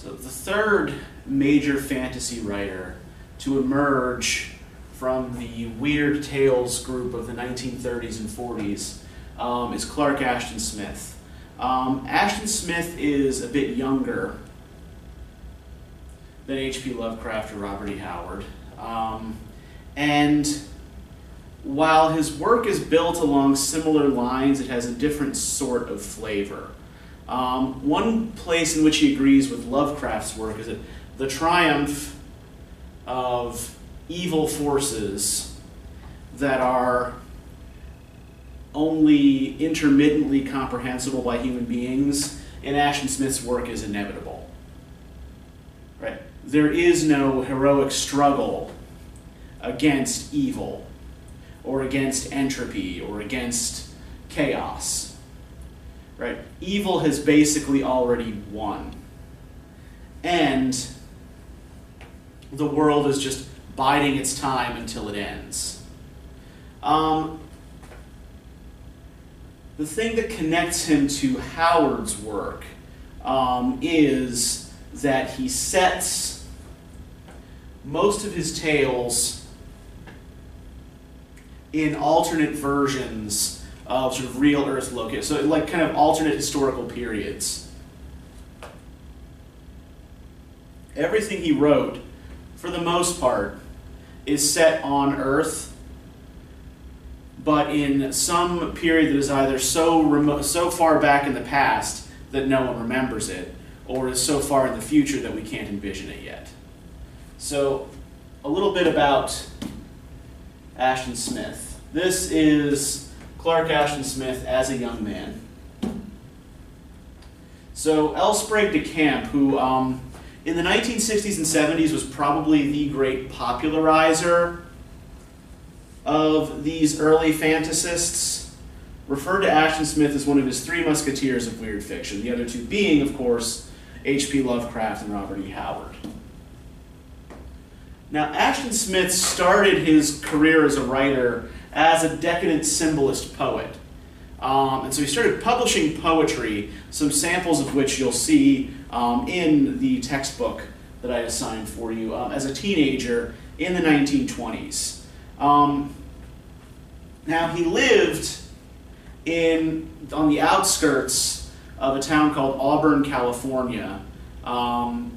So the third major fantasy writer to emerge from the weird tales group of the 1930s and 40s is Clark Ashton Smith. Ashton Smith is a bit younger than H.P. Lovecraft or Robert E. Howard. And while his work is built along similar lines, it has a different sort of flavor. One place in which he agrees with Lovecraft's work is that the triumph of evil forces that are only intermittently comprehensible by human beings in Ashton Smith's work is inevitable. Right? There is no heroic struggle against evil, or against entropy, or against chaos. Right? Evil has basically already won. And the world is just biding its time until it ends. The thing that connects him to Howard's work is that he sets most of his tales in alternate versions of sort of real Earth locations, so like kind of alternate historical periods. Everything he wrote, for the most part, is set on Earth, but in some period that is either so remote, so far back in the past that no one remembers it, or is so far in the future that we can't envision it yet. So, a little bit about Ashton Smith. This is Clark Ashton Smith as a young man. So, L. Sprague de Camp, who in the 1960s and 70s was probably the great popularizer of these early fantasists, referred to Ashton Smith as one of his three musketeers of weird fiction, the other two being, of course, H.P. Lovecraft and Robert E. Howard. Now, Ashton Smith started his career as a writer as a decadent symbolist poet. And so he started publishing poetry, some samples of which you'll see in the textbook that I assigned for you, as a teenager in the 1920s. Now, he lived on the outskirts of a town called Auburn, California, in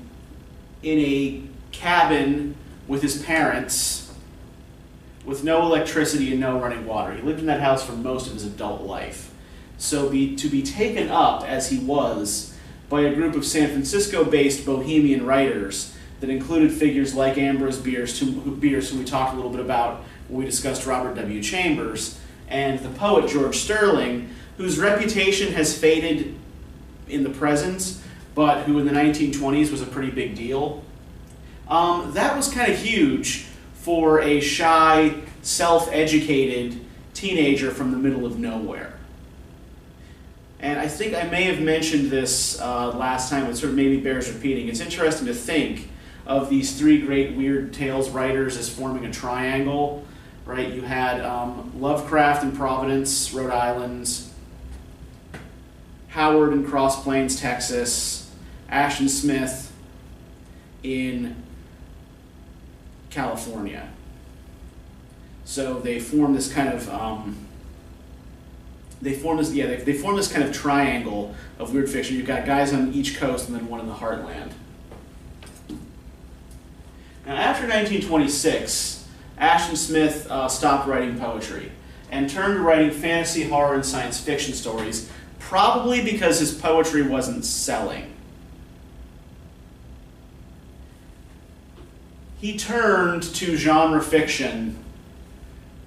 a cabin with his parents, with no electricity and no running water. He lived in that house for most of his adult life. So to be taken up, as he was, by a group of San Francisco-based bohemian writers that included figures like Ambrose Bierce, who we talked a little bit about when we discussed Robert W. Chambers, and the poet George Sterling, whose reputation has faded in the present, but who in the 1920s was a pretty big deal. That was kind of huge for a shy, self-educated teenager from the middle of nowhere. And I think I may have mentioned this last time, but sort of maybe bears repeating. It's interesting to think of these three great weird tales writers as forming a triangle, right? You had Lovecraft in Providence, Rhode Island, Howard in Cross Plains, Texas, Ashton Smith in California. So they form this kind of they form this kind of triangle of weird fiction. You've got guys on each coast and then one in the heartland. Now, after 1926, Ashton Smith stopped writing poetry and turned to writing fantasy, horror, and science fiction stories, probably because his poetry wasn't selling. He turned to genre fiction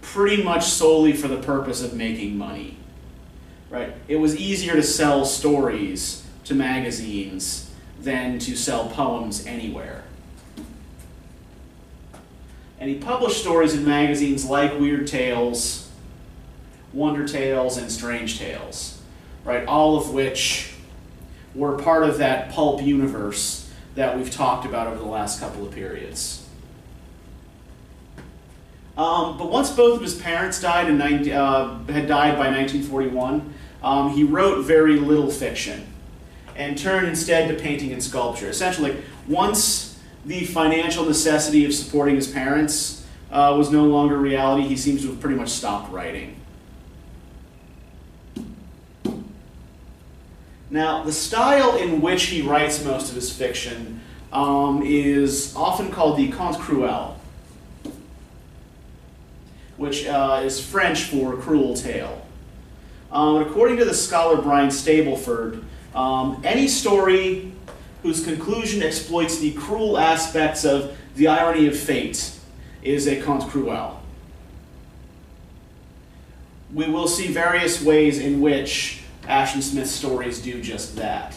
pretty much solely for the purpose of making money. Right? It was easier to sell stories to magazines than to sell poems anywhere. And he published stories in magazines like Weird Tales, Wonder Tales, and Strange Tales, right? All of which were part of that pulp universe that we've talked about over the last couple of periods. But once both of his parents died had died by 1941, he wrote very little fiction. and turned instead to painting and sculpture. Essentially, once the financial necessity of supporting his parents was no longer reality, he seems to have pretty much stopped writing. Now, the style in which he writes most of his fiction is often called the conte cruel, which is French for cruel tale. According to the scholar Brian Stableford, any story whose conclusion exploits the cruel aspects of the irony of fate is a conte cruel. We will see various ways in which Ashton Smith's stories do just that.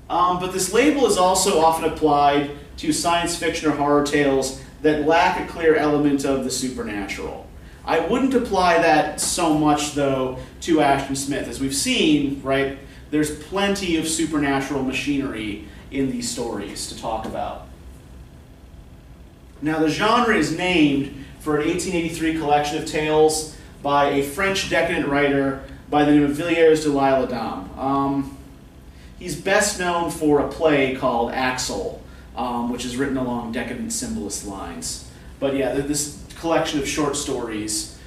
But this label is also often applied to science fiction or horror tales that lack a clear element of the supernatural. I wouldn't apply that so much, though, to Ashton Smith. As we've seen, right, there's plenty of supernatural machinery in these stories to talk about. Now, the genre is named for an 1883 collection of tales by a French decadent writer by the name of Villiers de l'Isle Adam. He's best known for a play called Axel, which is written along decadent symbolist lines. But yeah, this collection of short stories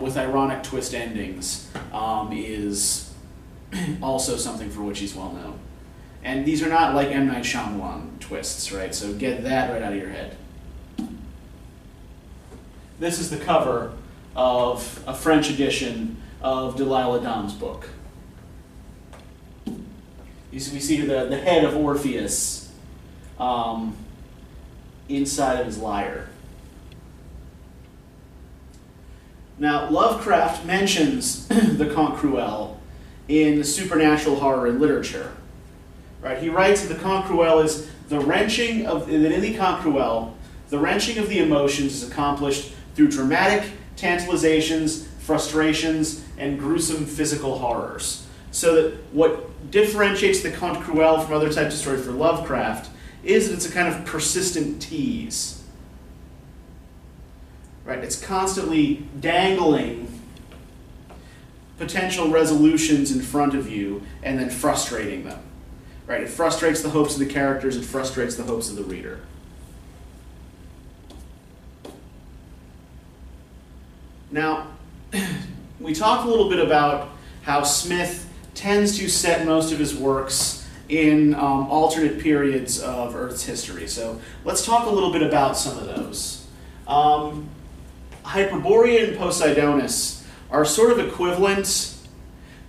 with ironic twist endings is also something for which he's well known. And these are not like M. Night Shyamalan twists, right? So get that right out of your head. This is the cover of a French edition of de l'Isle Adam's book. We see here the head of Orpheus inside of his lyre. Now, Lovecraft mentions the conte cruel in supernatural horror and literature. Right? He writes that the conte cruel is the wrenching of, that in the conte cruel, the wrenching of the emotions is accomplished through dramatic tantalizations, frustrations, and gruesome physical horrors. So that what differentiates the conte cruel from other types of stories for Lovecraft is that it's a kind of persistent tease. Right? It's constantly dangling potential resolutions in front of you and then frustrating them. Right? It frustrates the hopes of the characters, it frustrates the hopes of the reader. Now, we talked a little bit about how Smith tends to set most of his works in alternate periods of Earth's history. So let's talk a little bit about some of those. Hyperborean and Poseidonus are sort of equivalent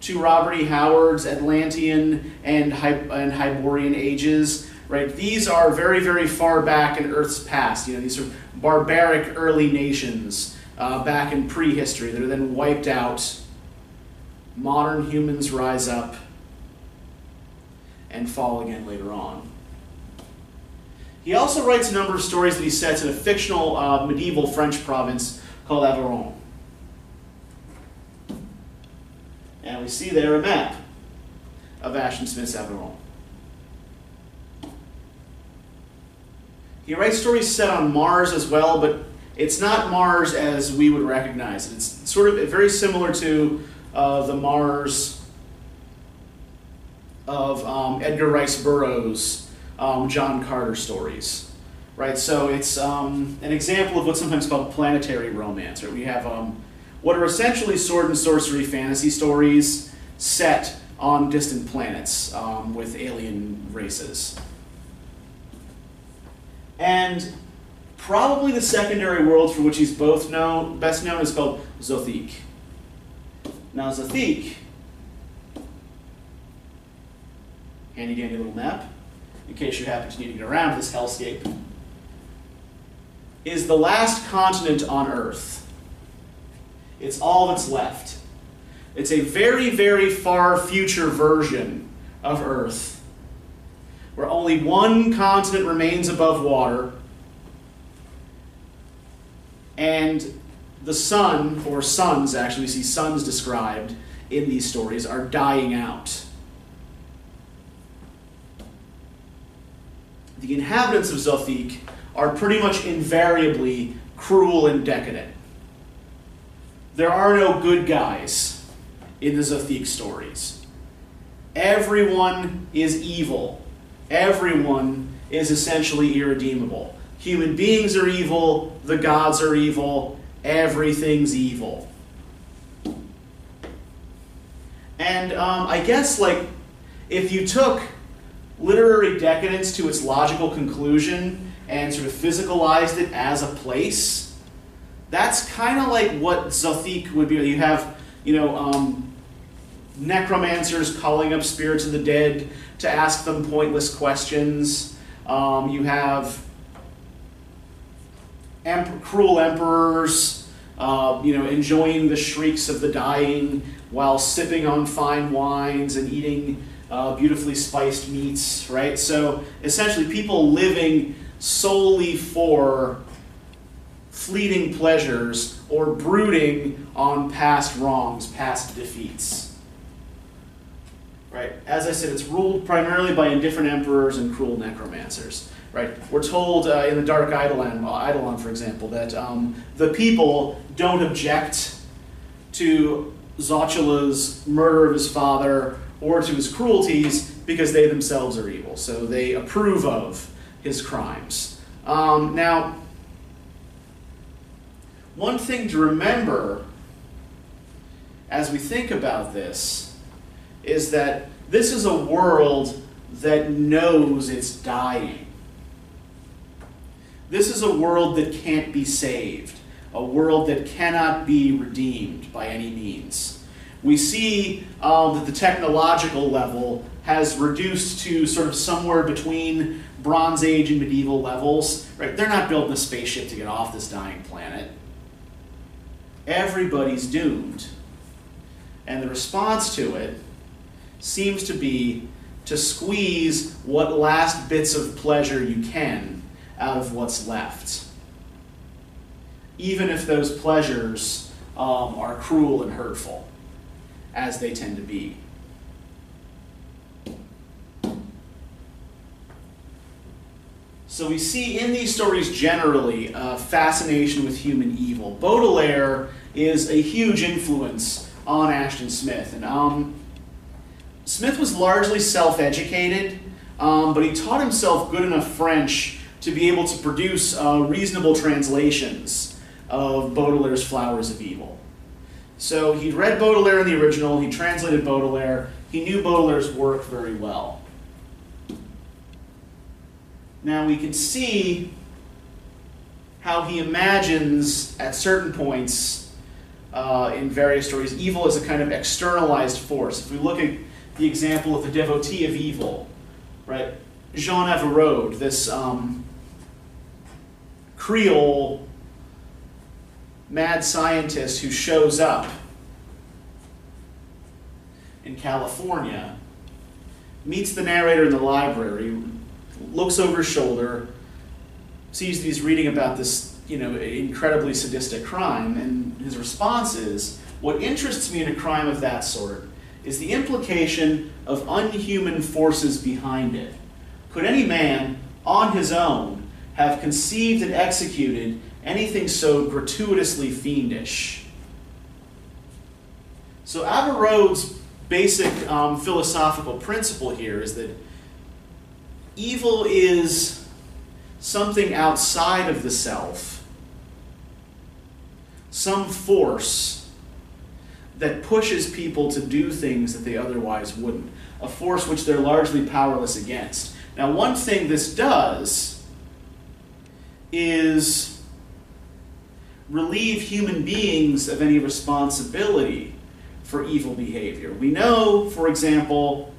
to Robert E. Howard's Atlantean and Hyperborean ages. Right? These are very, very far back in Earth's past. These are barbaric early nations back in prehistory that are then wiped out. Modern humans rise up and fall again later on. He also writes a number of stories that he sets in a fictional medieval French province called Aveyron. And we see there a map of Ashton Smith's Aveyron. He writes stories set on Mars as well, but it's not Mars as we would recognize it. It's sort of very similar to the Mars of Edgar Rice Burroughs' John Carter stories. Right, so it's an example of what's sometimes called planetary romance. Right? We have what are essentially sword and sorcery fantasy stories set on distant planets with alien races. And probably the secondary world for which he's best known is called Zothique. Now Zothique, handy dandy little map, in case you happen to need to get around this hellscape, is the last continent on Earth. It's all that's left. It's a very, very far future version of Earth, where only one continent remains above water, and the sun, or suns actually, we see suns described in these stories, are dying out. The inhabitants of Zothique are pretty much invariably cruel and decadent. There are no good guys in the Zothique stories. everyone is evil. Everyone is essentially irredeemable. Human beings are evil, the gods are evil, everything's evil. And I guess, like, if you took literary decadence to its logical conclusion and sort of physicalized it as a place, that's kind of like what Zothique would be. You have, necromancers calling up spirits of the dead to ask them pointless questions. You have cruel emperors, enjoying the shrieks of the dying while sipping on fine wines and eating beautifully spiced meats, right? So essentially people living solely for fleeting pleasures or brooding on past wrongs, past defeats. Right? As I said, it's ruled primarily by indifferent emperors and cruel necromancers. Right? We're told in the Dark Eidolon, for example, that the people don't object to Zotula's murder of his father or to his cruelties because they themselves are evil. So they approve of his crimes. Now, one thing to remember as we think about this is that this is a world that knows it's dying. This is a world that can't be saved, a world that cannot be redeemed by any means. We see that the technological level has reduced to sort of somewhere between Bronze Age and medieval levels. Right? They're not building a spaceship to get off this dying planet. Everybody's doomed. And the response to it seems to be to squeeze what last bits of pleasure you can out of what's left, even if those pleasures are cruel and hurtful, as they tend to be. So we see in these stories generally a fascination with human evil. Baudelaire is a huge influence on Ashton Smith, and Smith was largely self-educated, but he taught himself good enough French to be able to produce reasonable translations of Baudelaire's Flowers of Evil. So he'd read Baudelaire in the original, he translated Baudelaire, he knew Baudelaire's work very well. Now we can see how he imagines, at certain points in various stories, evil as a kind of externalized force. If we look at the example of the devotee of evil, right? Jean Averroed, this Creole mad scientist who shows up in California, meets the narrator in the library, looks over his shoulder, sees that he's reading about this, incredibly sadistic crime, and his response is, what interests me in a crime of that sort is the implication of unhuman forces behind it. Could any man, on his own, have conceived and executed anything so gratuitously fiendish? So Averroed's basic philosophical principle here is that evil is something outside of the self, some force that pushes people to do things that they otherwise wouldn't, a force which they're largely powerless against. Now, one thing this does is relieve human beings of any responsibility for evil behavior. We know, for example,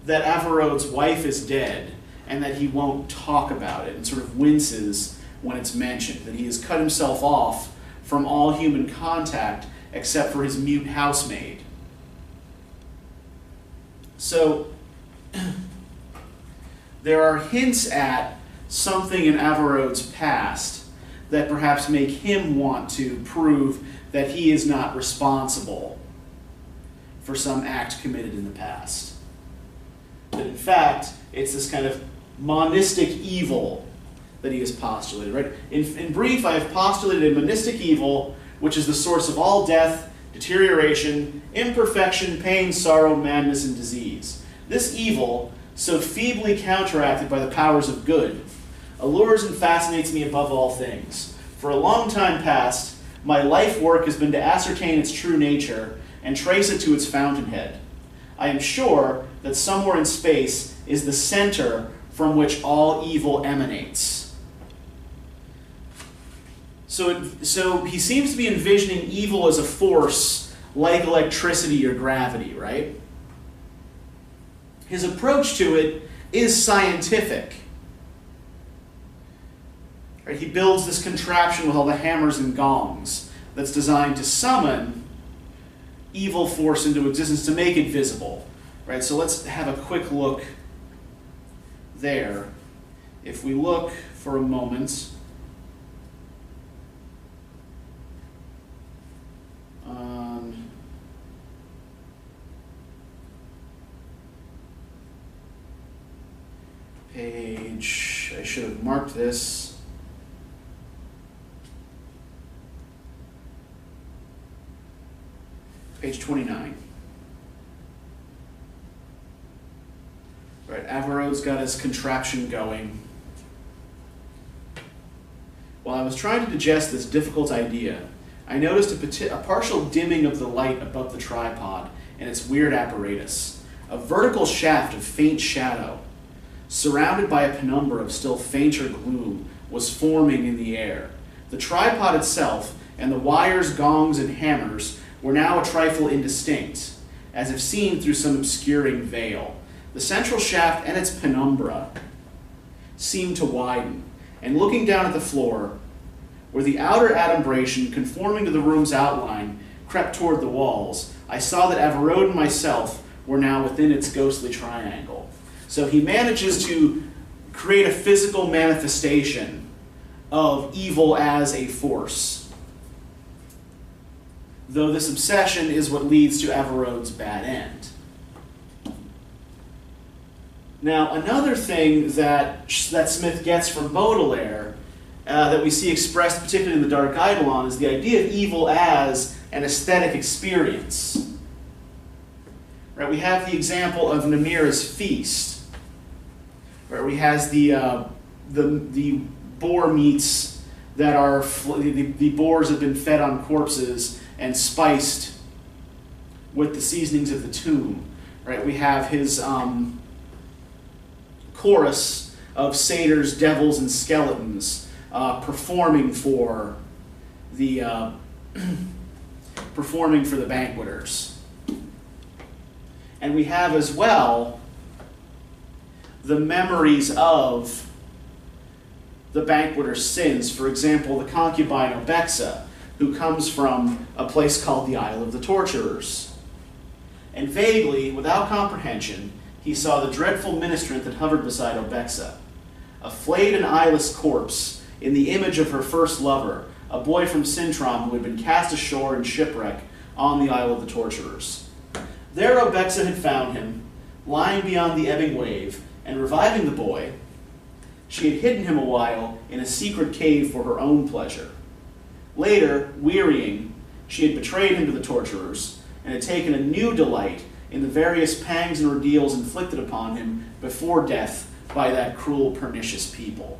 that Averroed's wife is dead and that he won't talk about it and sort of winces when it's mentioned, that he has cut himself off from all human contact except for his mute housemaid. So there are hints at something in Averroed's past that perhaps make him want to prove that he is not responsible for some act committed in the past. That in fact, it's this kind of monistic evil that he has postulated, right? In brief, I have postulated a monistic evil which is the source of all death, deterioration, imperfection, pain, sorrow, madness, and disease. This evil, so feebly counteracted by the powers of good, allures and fascinates me above all things. For a long time past, my life work has been to ascertain its true nature and trace it to its fountainhead. I am sure that somewhere in space is the center from which all evil emanates. So he seems to be envisioning evil as a force like electricity or gravity, right? His approach to it is scientific. Right? He builds this contraption with all the hammers and gongs that's designed to summon evil force into existence, to make it visible. Right? So let's have a quick look there. If we look for a moment on page, I should have marked this. Page 29. Right, Averode's got his contraption going. While I was trying to digest this difficult idea, I noticed a partial dimming of the light above the tripod and its weird apparatus. A vertical shaft of faint shadow, surrounded by a penumbra of still fainter gloom, was forming in the air. The tripod itself and the wires, gongs, and hammers were now a trifle indistinct, as if seen through some obscuring veil. The central shaft and its penumbra seemed to widen, and looking down at the floor, where the outer adumbration, conforming to the room's outline, crept toward the walls, I saw that Averode and myself were now within its ghostly triangle. So he manages to create a physical manifestation of evil as a force. Though this obsession is what leads to Averode's bad end. Now, another thing that Smith gets from Baudelaire, that we see expressed particularly in The Dark Eidolon, is the idea of evil as an aesthetic experience. Right, we have the example of Nemira's feast, where we has the boar meats that are the boars have been fed on corpses and spiced with the seasonings of the tomb. Right, we have his chorus of satyrs, devils, and skeletons performing for the banqueters. And we have as well the memories of the banqueter's sins. For example, the concubine Obexa, who comes from a place called the Isle of the Torturers. And vaguely, without comprehension, he saw the dreadful ministrant that hovered beside Obexa, a flayed and eyeless corpse in the image of her first lover, a boy from Sintram who had been cast ashore in shipwreck on the Isle of the Torturers. There Obexa had found him, lying beyond the ebbing wave, and reviving the boy, she had hidden him a while in a secret cave for her own pleasure. Later, wearying, she had betrayed him to the torturers, and had taken a new delight in the various pangs and ordeals inflicted upon him before death by that cruel, pernicious people.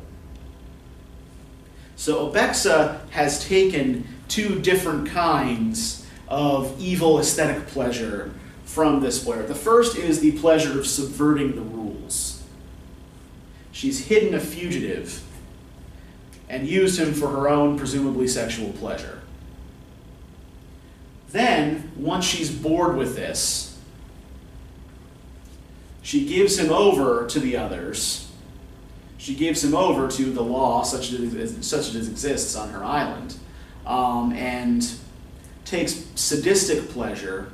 So Obexa has taken two different kinds of evil aesthetic pleasure from this player. The first is the pleasure of subverting the rules. She's hidden a fugitive and used him for her own, presumably sexual pleasure. Then, once she's bored with this, she gives him over to the others. She gives him over to the law, such as it exists on her island, and takes sadistic pleasure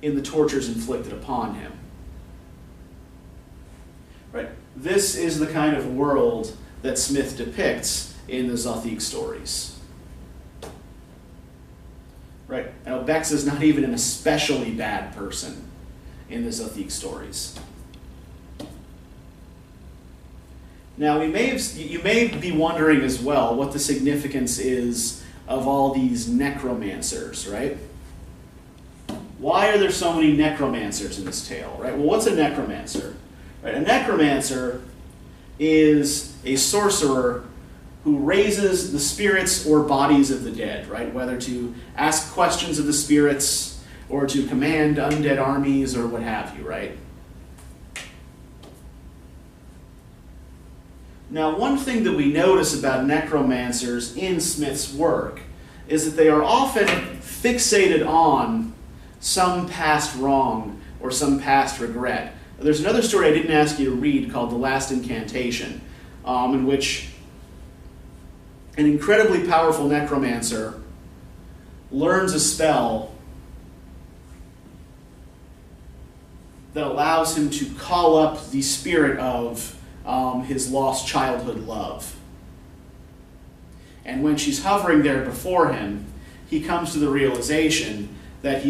in the tortures inflicted upon him. Right? This is the kind of world that Smith depicts in the Zothique stories. Right? And Obexa is not even an especially bad person in the Zothique stories. Now, you may be wondering as well what the significance is of all these necromancers, right? Why are there so many necromancers in this tale, right? Well, what's a necromancer? Right? A necromancer is a sorcerer who raises the spirits or bodies of the dead, right? Whether to ask questions of the spirits or to command undead armies or what have you, right? Now, one thing that we notice about necromancers in Smith's work is that they are often fixated on some past wrong or some past regret. There's another story I didn't ask you to read called The Last Incantation, in which an incredibly powerful necromancer learns a spell that allows him to call up the spirit of his lost childhood love. And when she's hovering there before him, he comes to the realization that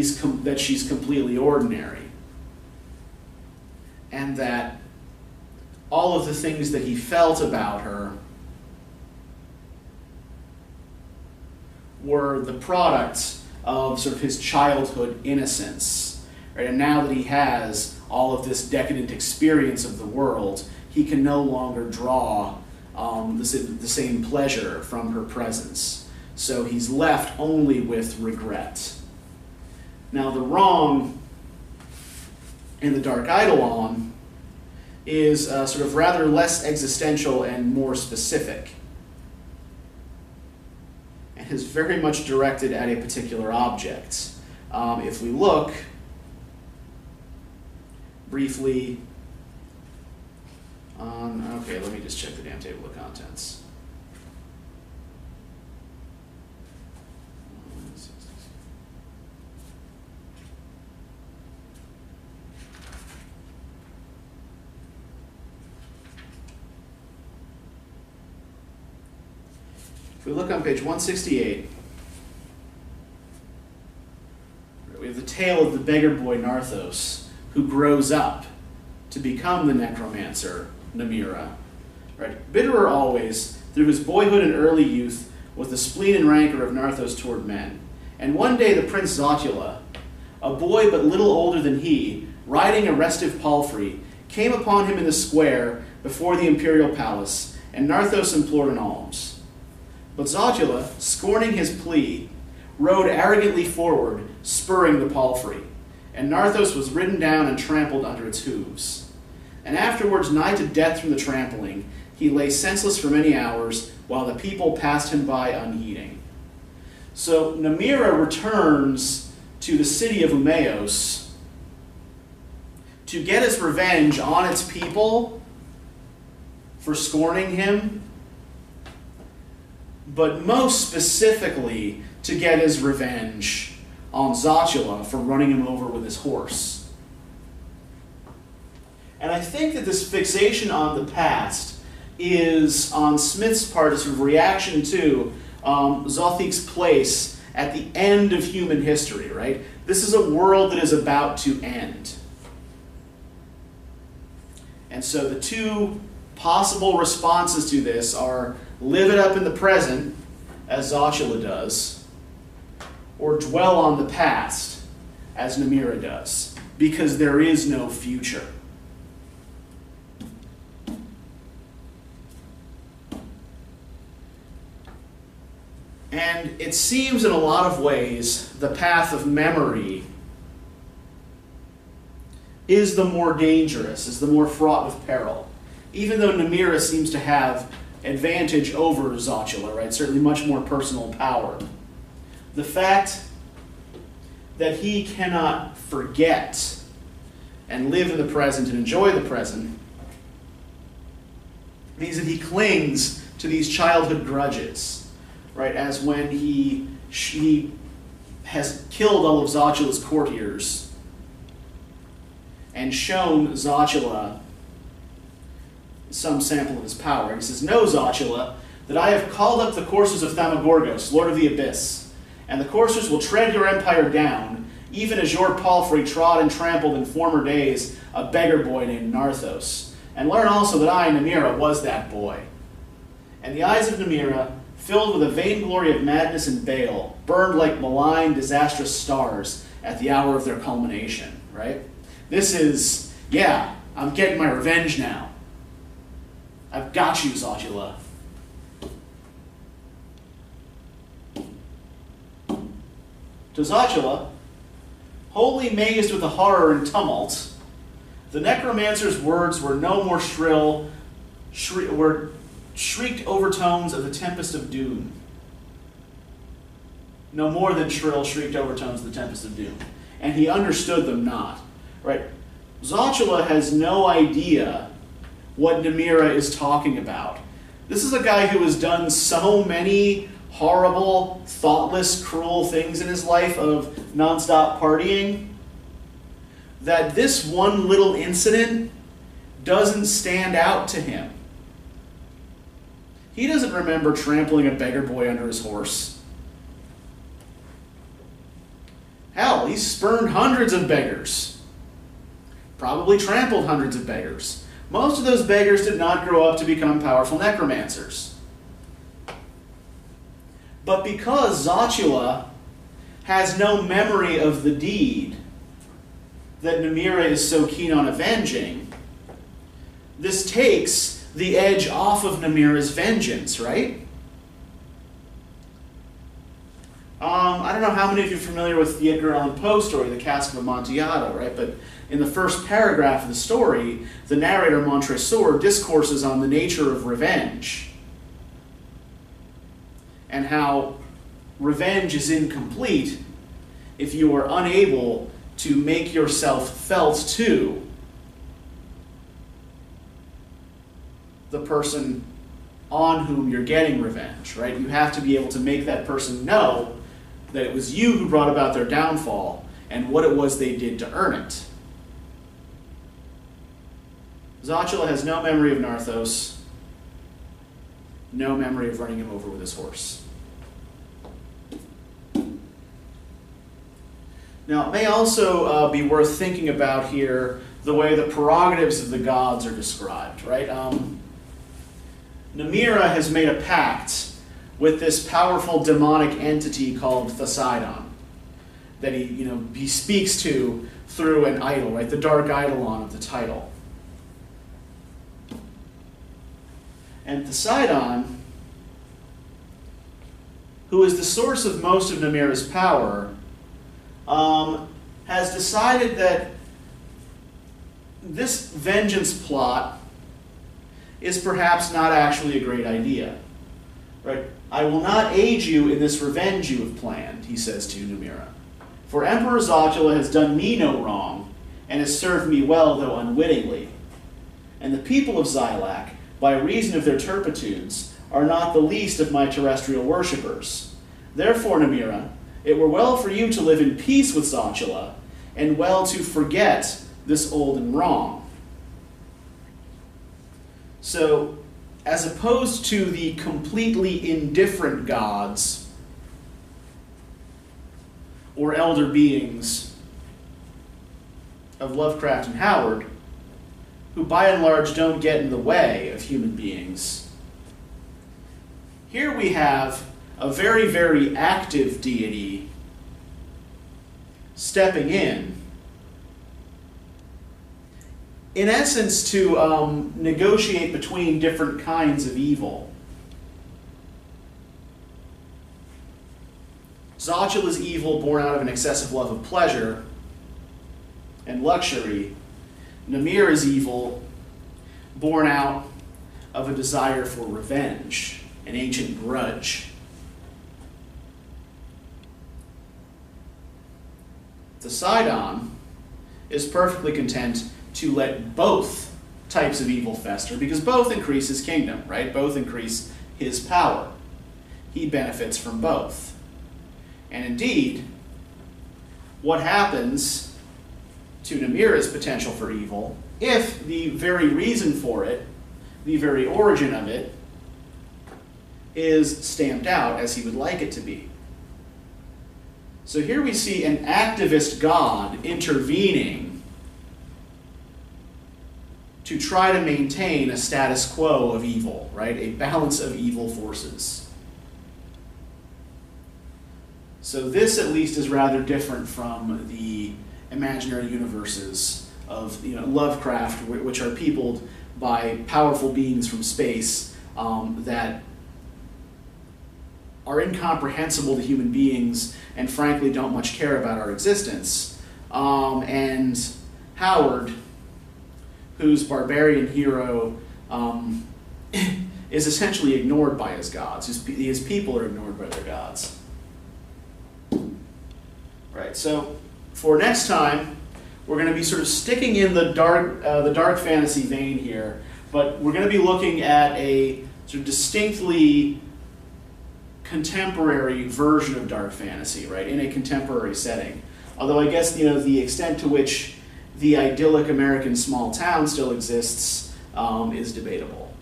she's completely ordinary. And that all of the things that he felt about her were the products of sort of his childhood innocence. Right? And now that he has all of this decadent experience of the world, he can no longer draw the same pleasure from her presence. So he's left only with regret. Now the wrong in the Dark Eidolon is sort of rather less existential and more specific, and is very much directed at a particular object. If we look briefly on, okay, let me just check the damn table of contents. If we look on page 168, we have the tale of the beggar boy Narthos, who grows up to become the necromancer Namira. Right? Bitterer always, through his boyhood and early youth, was the spleen and rancor of Narthos toward men. And one day the prince Zothique, a boy but little older than he, riding a restive palfrey, came upon him in the square before the imperial palace, and Narthos implored an alms. But Zothique, scorning his plea, rode arrogantly forward, spurring the palfrey, and Narthos was ridden down and trampled under its hooves. And afterwards, nigh to death from the trampling, he lay senseless for many hours, while the people passed him by unheeding. So Namira returns to the city of Umeos to get his revenge on its people for scorning him, but most specifically to get his revenge on Zothique for running him over with his horse. And I think that this fixation on the past is, on Smith's part, a sort of reaction to Zothique's place at the end of human history, right? This is a world that is about to end. And so the two possible responses to this are live it up in the present, as Zothique does, or dwell on the past, as Namira does, because there is no future. And it seems in a lot of ways the path of memory is the more dangerous, is the more fraught with peril. Even though Namira seems to have advantage over Zothique, right? Certainly much more personal power. The fact that he cannot forget and live in the present and enjoy the present means that he clings to these childhood grudges, right? As when he has killed all of Zothique's courtiers and shown Zothique some sample of his power. He says, "Know, Zothique, that I have called up the coursers of Thamagorgos, lord of the abyss, and the coursers will tread your empire down, even as your palfrey trod and trampled in former days a beggar boy named Narthos. And learn also that I, Namira, was that boy." And the eyes of Namira filled with a vainglory of madness and bale, burned like malign, disastrous stars at the hour of their culmination, right? This is, yeah, I'm getting my revenge now. I've got you, Zotula. To Zotula, wholly mazed with the horror and tumult, the necromancer's words were no more shrill, were shrieked overtones of the tempest of doom. No more than shrill, shrieked overtones of the tempest of doom. And he understood them not. Right? Zotula has no idea what Namira is talking about. This is a guy who has done so many horrible, thoughtless, cruel things in his life of nonstop partying, that this one little incident doesn't stand out to him. He doesn't remember trampling a beggar boy under his horse. Hell, he spurned hundreds of beggars. Probably trampled hundreds of beggars. Most of those beggars did not grow up to become powerful necromancers. But because Zotula has no memory of the deed that Namira is so keen on avenging, this takes the edge off of Namira's vengeance, right? I don't know how many of you are familiar with the Edgar Allan Poe story, The Cask of Amontillado, right? But in the first paragraph of the story, the narrator, Montresor, discourses on the nature of revenge and how revenge is incomplete if you are unable to make yourself felt to the person on whom you're getting revenge, right? You have to be able to make that person know that it was you who brought about their downfall and what it was they did to earn it. Zotula has no memory of Narthos, no memory of running him over with his horse. Now, it may also be worth thinking about here the way the prerogatives of the gods are described, right? Namira has made a pact with this powerful demonic entity called Poseidon that he speaks to through an idol, right? The dark eidolon of the title. And Poseidon, who is the source of most of Namira's power, has decided that this vengeance plot is perhaps not actually a great idea. Right? I will not aid you in this revenge you have planned, he says to Namira. For Emperor Zotula has done me no wrong, and has served me well, though unwittingly. And the people of Xylac, by reason of their turpitudes, are not the least of my terrestrial worshippers. Therefore, Namira, it were well for you to live in peace with Zotula, and well to forget this olden wrong. So, as opposed to the completely indifferent gods or elder beings of Lovecraft and Howard, who by and large don't get in the way of human beings, here we have a very, very active deity stepping in essence to negotiate between different kinds of evil. Zotula's evil born out of an excessive love of pleasure and luxury. Namira's evil born out of a desire for revenge, an ancient grudge. Poseidon is perfectly content to let both types of evil fester, because both increase his kingdom, right? Both increase his power. He benefits from both. And indeed, what happens to Namira's potential for evil, if the very reason for it, the very origin of it, is stamped out as he would like it to be. So here we see an activist god intervening to try to maintain a status quo of evil, right? A balance of evil forces. So this, at least, is rather different from the imaginary universes of Lovecraft, which are peopled by powerful beings from space that are incomprehensible to human beings and frankly don't much care about our existence. And Howard, whose barbarian hero is essentially ignored by his gods. His people are ignored by their gods. Right, so for next time, we're going to be sort of sticking in the dark fantasy vein here, but we're going to be looking at a sort of distinctly contemporary version of dark fantasy, right, in a contemporary setting. Although I guess the extent to which the idyllic American small town still exists is debatable.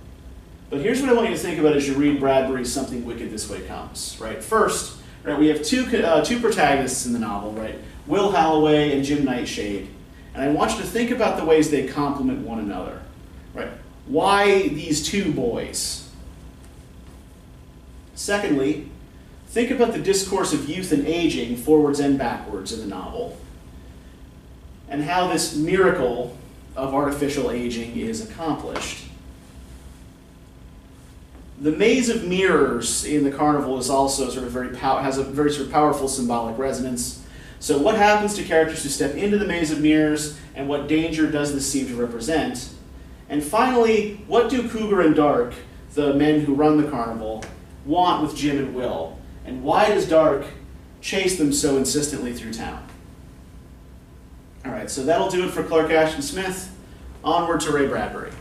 But here's what I want you to think about as you read Bradbury's Something Wicked This Way Comes. Right, first, right, we have two protagonists in the novel, right, Will Halloway and Jim Nightshade, and I want you to think about the ways they complement one another. Right, why these two boys? Secondly, think about the discourse of youth and aging forwards and backwards in the novel, and how this miracle of artificial aging is accomplished. The maze of mirrors in the carnival is also sort of has a very sort of powerful symbolic resonance. So what happens to characters who step into the maze of mirrors, and what danger does this seem to represent? And finally, what do Cougar and Dark, the men who run the carnival, want with Jim and Will? And why does Dark chase them so insistently through town? All right, so that'll do it for Clark Ashton Smith. Onward to Ray Bradbury.